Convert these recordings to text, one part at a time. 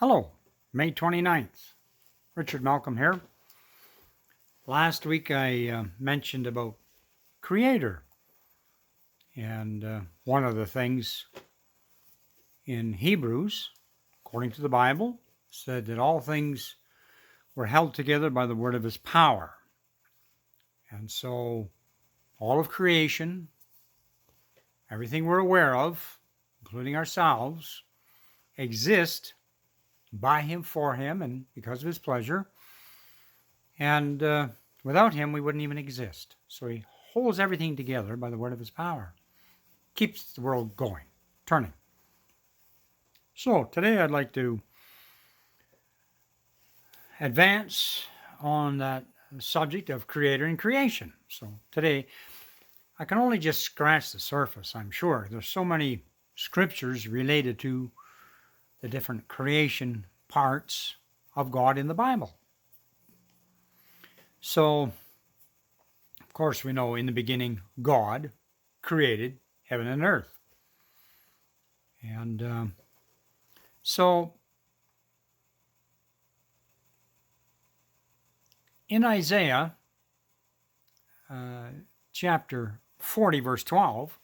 Hello, May 29th. Richard Malcolm here. Last week I mentioned about Creator, and one of the things in Hebrews, according to the Bible, said that all things were held together by the word of his power. And so all of creation, everything we're aware of, including ourselves, exist by him, for him, and because of his pleasure. And without him, we wouldn't even exist. So he holds everything together by the word of his power, keeps the world going, turning. So today I'd like to advance on that subject of creator and creation. So today I can only just scratch the surface, I'm sure. There's so many scriptures related to the different creation parts of God in the Bible. So, of course, we know in the beginning God created heaven and earth. And so in Isaiah chapter 40, verse 12,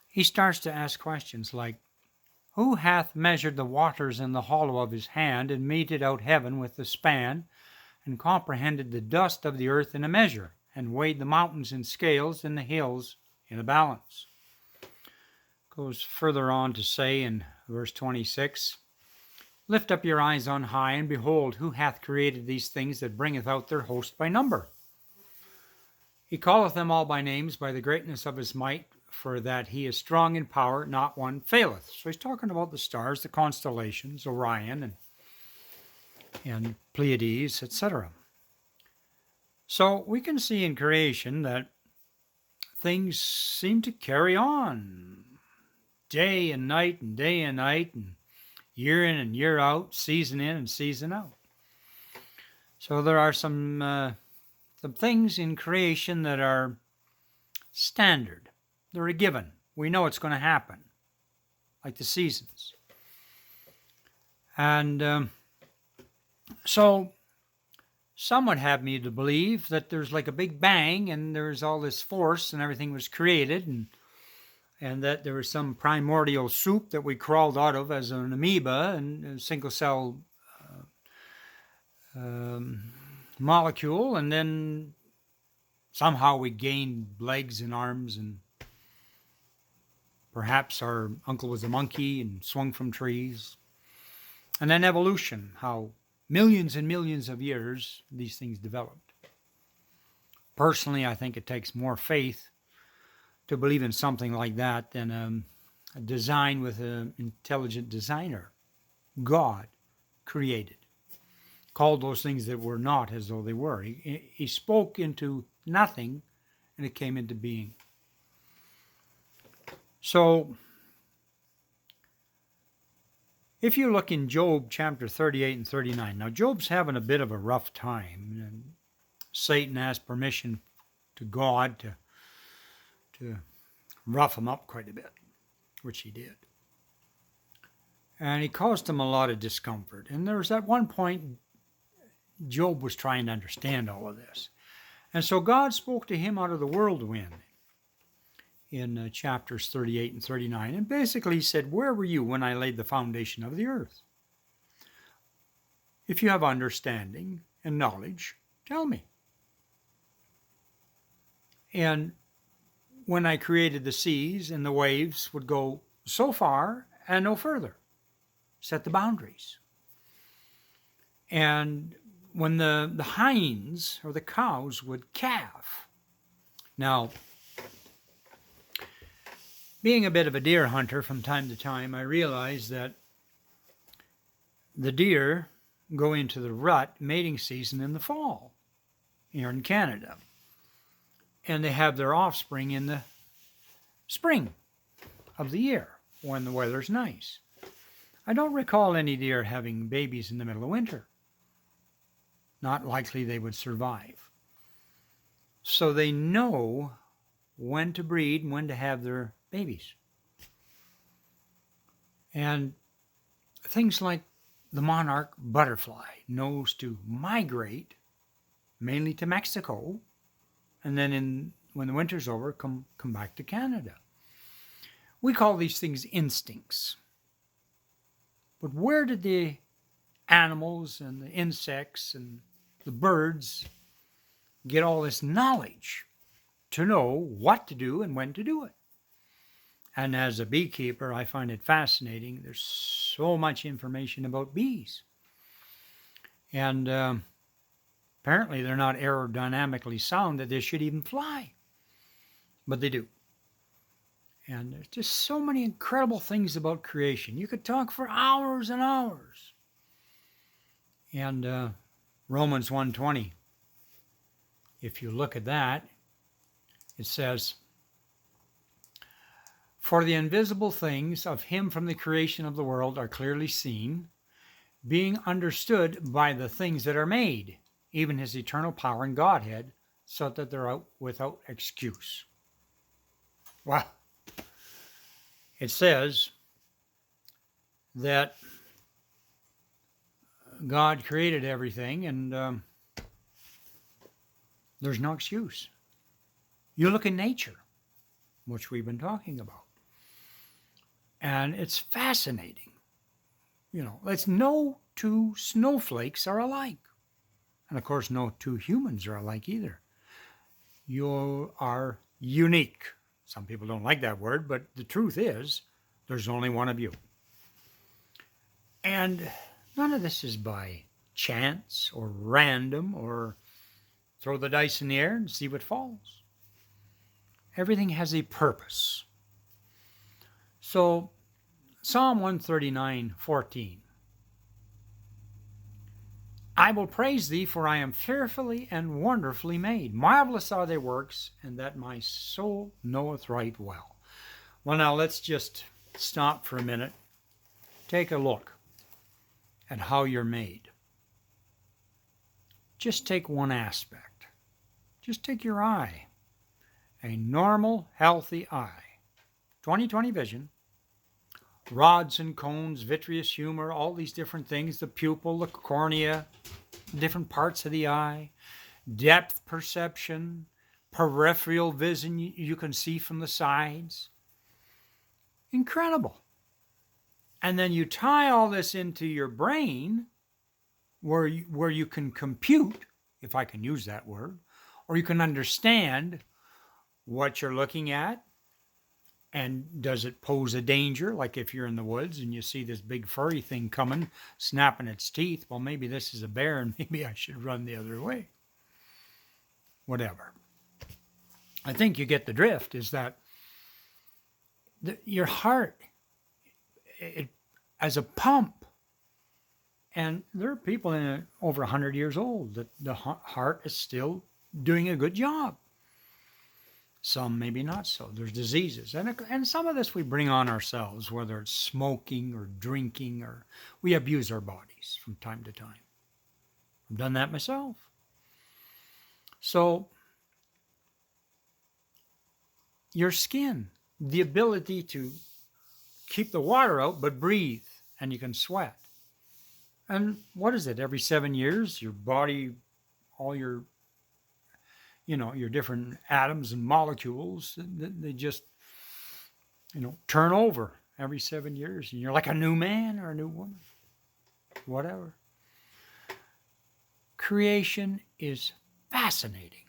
he starts to ask questions like, who hath measured the waters in the hollow of his hand, and meted out heaven with the span, and comprehended the dust of the earth in a measure, and weighed the mountains in scales, and the hills in a balance? Goes further on to say in verse 26, lift up your eyes on high, and behold, who hath created these things that bringeth out their host by number? He calleth them all by names, by the greatness of his might, for that he is strong in power, not one faileth. So he's talking about the stars, the constellations, Orion and Pleiades, etc. So we can see in creation that things seem to carry on day and night and day and night, and year in and year out, season in and season out. So there are some things in creation that are standard. They're a given. We know it's going to happen, like the seasons. And so some would have me to believe that there's like a big bang, and there's all this force, and everything was created, and that there was some primordial soup that we crawled out of as an amoeba and a single cell molecule, and then somehow we gained legs and arms, and perhaps our uncle was a monkey and swung from trees. And then evolution, how millions and millions of years these things developed. Personally, I think it takes more faith to believe in something like that than a design with an intelligent designer. God created, called those things that were not as though they were. He spoke into nothing, and it came into being. So, if you look in Job chapter 38 and 39, now Job's having a bit of a rough time, and Satan asked permission to God to rough him up quite a bit, which he did. And he caused him a lot of discomfort. And there was at one point, Job was trying to understand all of this. And so God spoke to him out of the whirlwind in chapters 38 and 39. And basically he said, where were you when I laid the foundation of the earth? If you have understanding and knowledge, tell me. And when I created the seas, and the waves would go so far and no further, set the boundaries. And when the hinds or the cows would calve. Now, being a bit of a deer hunter from time to time, I realize that the deer go into the rut mating season in the fall here in Canada. And they have their offspring in the spring of the year when the weather's nice. I don't recall any deer having babies in the middle of winter. Not likely they would survive. So they know when to breed and when to have their babies. And things like the monarch butterfly knows to migrate mainly to Mexico, and then when the winter's over, come back to Canada. We call these things instincts. But where did the animals and the insects and the birds get all this knowledge to know what to do and when to do it? And as a beekeeper, I find it fascinating. There's so much information about bees. And apparently they're not aerodynamically sound that they should even fly. But they do. And there's just so many incredible things about creation. You could talk for hours and hours. And Romans 1:20, if you look at that, it says, "For the invisible things of him from the creation of the world are clearly seen, being understood by the things that are made, even his eternal power and Godhead, so that they're out without excuse." Wow. It says that God created everything, and there's no excuse. You look in nature, which we've been talking about, and it's fascinating. It's no two snowflakes are alike. And of course, no two humans are alike either. You are unique. Some people don't like that word, but the truth is, there's only one of you. And none of this is by chance or random or throw the dice in the air and see what falls. Everything has a purpose. So, Psalm 139:14. "I will praise thee, for I am fearfully and wonderfully made. Marvelous are thy works, and that my soul knoweth right well." Well, now let's just stop for a minute. Take a look at how you're made. Just take one aspect. Just take your eye. A normal, healthy eye. 20/20 vision. Rods and cones, vitreous humor, all these different things, the pupil, the cornea, different parts of the eye, depth perception, peripheral vision you can see from the sides. Incredible. And then you tie all this into your brain where you can compute, if I can use that word, or you can understand what you're looking at. And does it pose a danger? Like if you're in the woods and you see this big furry thing coming, snapping its teeth, well, maybe this is a bear and maybe I should run the other way. Whatever. I think you get the drift, is that your heart, as a pump, and there are people in it over 100 years old that the heart is still doing a good job. Some maybe not so. There's diseases. And some of this we bring on ourselves, whether it's smoking or drinking, or we abuse our bodies from time to time. I've done that myself. So, your skin, the ability to keep the water out but breathe, and you can sweat. And what is it? Every 7 years, your body, all your different atoms and molecules, they just, turn over every 7 years. And you're like a new man or a new woman, whatever. Creation is fascinating.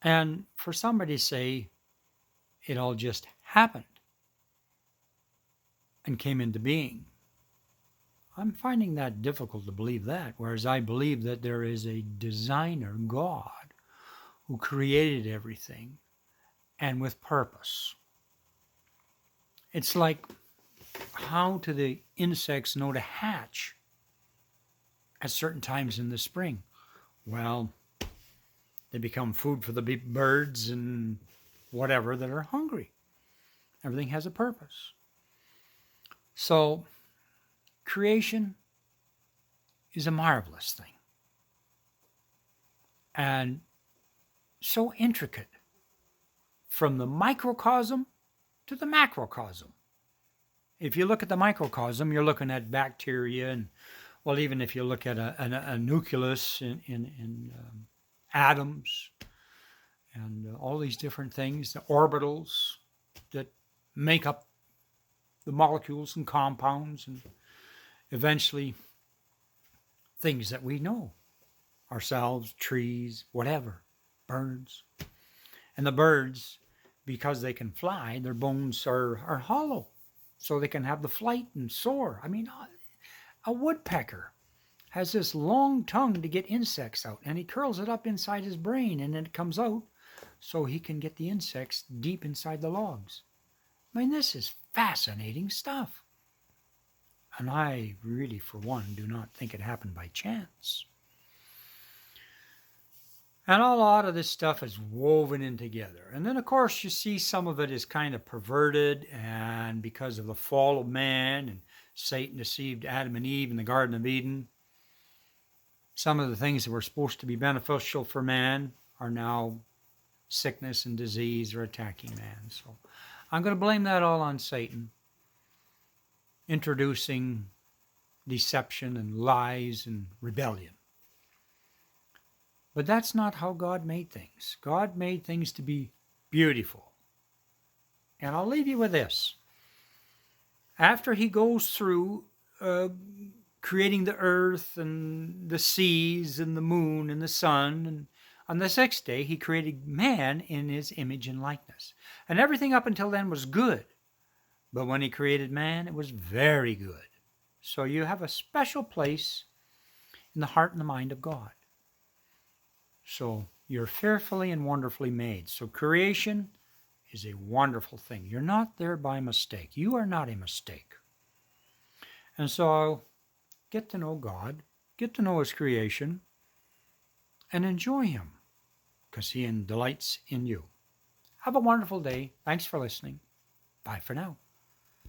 And for somebody to say it all just happened and came into being, I'm finding that difficult to believe that, whereas I believe that there is a designer, God, who created everything and with purpose. It's like, how do the insects know to hatch at certain times in the spring? Well, they become food for the birds and whatever that are hungry. Everything has a purpose. So, creation is a marvelous thing. And so intricate, from the microcosm to the macrocosm. if you look at the microcosm, you're looking at bacteria, and well, even if you look at a nucleus in atoms and all these different things, the orbitals that make up the molecules and compounds, and eventually things that we know ourselves, trees, whatever, birds. And the birds, because they can fly, their bones are hollow, so they can have the flight and soar. I mean, a woodpecker has this long tongue to get insects out, and he curls it up inside his brain, and then it comes out so he can get the insects deep inside the logs. I mean, this is fascinating stuff. And I really, for one, do not think it happened by chance. And a lot of this stuff is woven in together. And then, of course, you see some of it is kind of perverted, and because of the fall of man and Satan deceived Adam and Eve in the Garden of Eden, some of the things that were supposed to be beneficial for man are now sickness and disease or attacking man. So I'm going to blame that all on Satan, introducing deception and lies and rebellion. But that's not how God made things. God made things to be beautiful. And I'll leave you with this. After he goes through creating the earth and the seas and the moon and the sun, and on the sixth day he created man in his image and likeness. And everything up until then was good. But when he created man, it was very good. So you have a special place in the heart and the mind of God. So you're fearfully and wonderfully made. So creation is a wonderful thing. You're not there by mistake. You are not a mistake. And so get to know God, get to know his creation, and enjoy him, because he delights in you. Have a wonderful day. Thanks for listening. Bye for now.